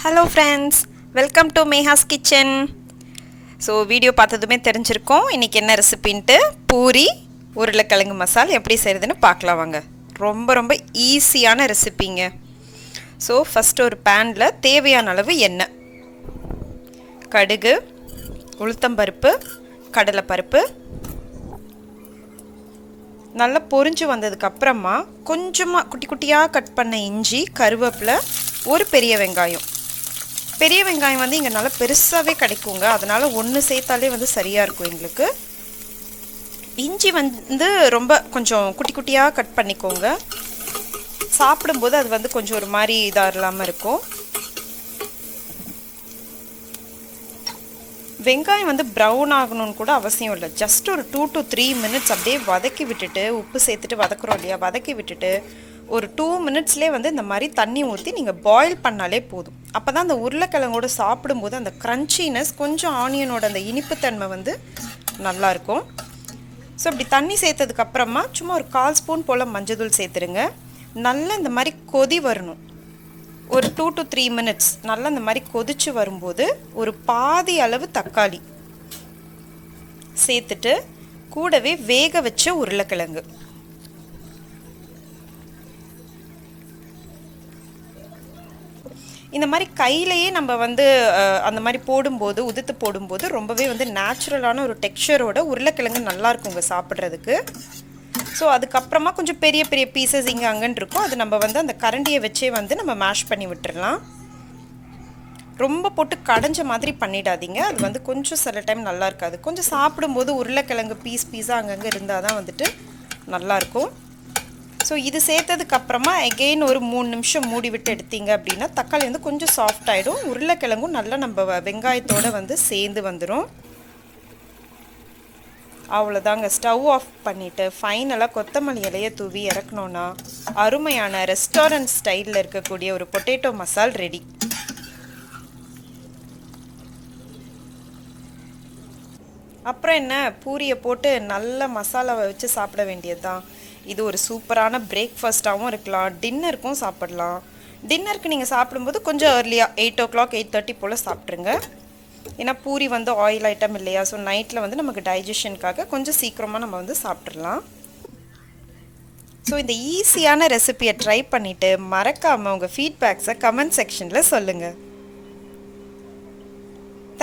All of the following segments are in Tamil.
Hello friends, welcome to Meha's kitchen. So video பார்த்ததுமே தெரிஞ்சிருக்கோம் இன்றைக்கி என்ன ரெசிபின்ட்டு. பூரி உருளைக்கிழங்கு மசால் எப்படி செய்கிறதுன்னு பார்க்கலாம் வாங்க. ரொம்ப ரொம்ப ஈஸியான ரெசிபிங்க. ஸோ ஃபஸ்ட்டு ஒரு பேனில் தேவையான அளவு எண்ணெய், கடுகு, உளுத்தம்பருப்பு, கடலைப்பருப்பு நல்லா பொரிஞ்சு வந்ததுக்கப்புறமா கொஞ்சமாக குட்டி குட்டியாக கட் பண்ண இஞ்சி, கருவேப்பிலை, ஒரு பெரிய வெங்காயம். பெரிய வெங்காயம் வந்து இங்கே நல்லா பெருசாகவே கிடைக்குங்க, அதனால் ஒன்று சேர்த்தாலே வந்து சரியாக இருக்கும் எங்களுக்கு. இஞ்சி வந்து ரொம்ப கொஞ்சம் குட்டி குட்டியாக கட் பண்ணிக்கோங்க, சாப்பிடும்போது அது வந்து கொஞ்சம் ஒரு மாதிரி இதாக இல்லாமல் இருக்கும். வெங்காயம் வந்து ப்ரௌன் ஆகணும்னு கூட அவசியம் இல்லை, ஜஸ்ட் ஒரு 2 to 3 minutes அப்படியே வதக்கி விட்டுட்டு, உப்பு சேர்த்துட்டு வதக்குறோம் இல்லையா, வதக்கி விட்டுட்டு ஒரு 2 minutesலேயே வந்து இந்த மாதிரி தண்ணி ஊற்றி நீங்கள் பாயில் பண்ணாலே போதும். அப்போ தான் அந்த உருளைக்கிழங்கோடு சாப்பிடும்போது அந்த க்ரன்ச்சினஸ், கொஞ்சம் ஆனியனோட அந்த இனிப்புத்தன்மை வந்து நல்லாயிருக்கும். ஸோ இப்படி தண்ணி சேர்த்ததுக்கப்புறமா சும்மா ஒரு 1/4 ஸ்பூன் போல் மஞ்சள் சேர்த்துருங்க. நல்லா இந்த மாதிரி கொதி வரணும், ஒரு 2 to 3 minutes நல்லா இந்த மாதிரி கொதிச்சு வரும்போது ஒரு பாதி அளவு தக்காளி சேர்த்துட்டு கூடவே வேக வச்ச உருளைக்கிழங்கு, இந்த மாதிரி கையிலையே நம்ம வந்து அந்த மாதிரி போடும்போது, உதுத்து போடும்போது ரொம்பவே வந்து நேச்சுரலான ஒரு டெக்ஸ்சரோட உருளைக்கிழங்கு நல்லா இருக்குங்க சாப்பிட்றதுக்கு. ஸோ அதுக்கப்புறமா கொஞ்சம் பெரிய பெரிய பீசஸ் இங்கே அங்கன்னு இருக்கும், அது நம்ம வந்து அந்த கரண்டியை வச்சே வந்து நம்ம மேஷ் பண்ணி விட்டுடலாம். ரொம்ப போட்டு கடைஞ்ச மாதிரி பண்ணிடாதீங்க, அது வந்து கொஞ்சம் சில டைம் நல்லா இருக்காது. கொஞ்சம் சாப்பிடும்போது உருளைக்கிழங்கு பீஸாக அங்கங்கே இருந்தால் தான் வந்துட்டு நல்லாயிருக்கும். ஸோ இது சேர்த்ததுக்கப்புறமா எகெயின் ஒரு 3 நிமிஷம் மூடி விட்டு எடுத்தீங்க அப்படின்னா தக்காளி வந்து கொஞ்சம் சாஃப்ட் ஆகிடும், உருளைக்கிழங்கும் நல்லா நம்ம வெங்காயத்தோடு வந்து சேர்ந்து வந்துடும். அவ்வளோதாங்க. ஸ்டவ் ஆஃப் பண்ணிவிட்டு ஃபைனலாக கொத்தமல்லி இலையை தூவி இறக்கணுன்னா அருமையான ரெஸ்டாரண்ட் ஸ்டைலில் இருக்கக்கூடிய ஒரு பொட்டேட்டோ மசால் ரெடி. அப்புறம் என்ன, பூரியை போட்டு நல்ல மசாலாவை வச்சு சாப்பிட வேண்டியது தான். இது ஒரு சூப்பரான பிரேக்ஃபாஸ்ட்டாகவும் இருக்கலாம், டின்னருக்கும் சாப்பிடலாம். டின்னருக்கு நீங்கள் சாப்பிடும்போது கொஞ்சம் ஏர்லியாக 8 o'clock 8:30 போல் சாப்பிட்ருங்க. ஏன்னா பூரி வந்து ஆயில் ஐட்டம் இல்லையா, ஸோ நைட்டில் வந்து நமக்கு டைஜஷனுக்காக கொஞ்சம் சீக்கிரமாக நம்ம வந்து சாப்பிட்றலாம். ஸோ இந்த ஈஸியான ரெசிபியை ட்ரை பண்ணிவிட்டு மறக்காமல் உங்கள் ஃபீட்பேக்ஸை கமெண்ட் செக்ஷனில் சொல்லுங்கள்.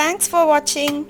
தேங்க்ஸ் ஃபார் வாட்சிங்.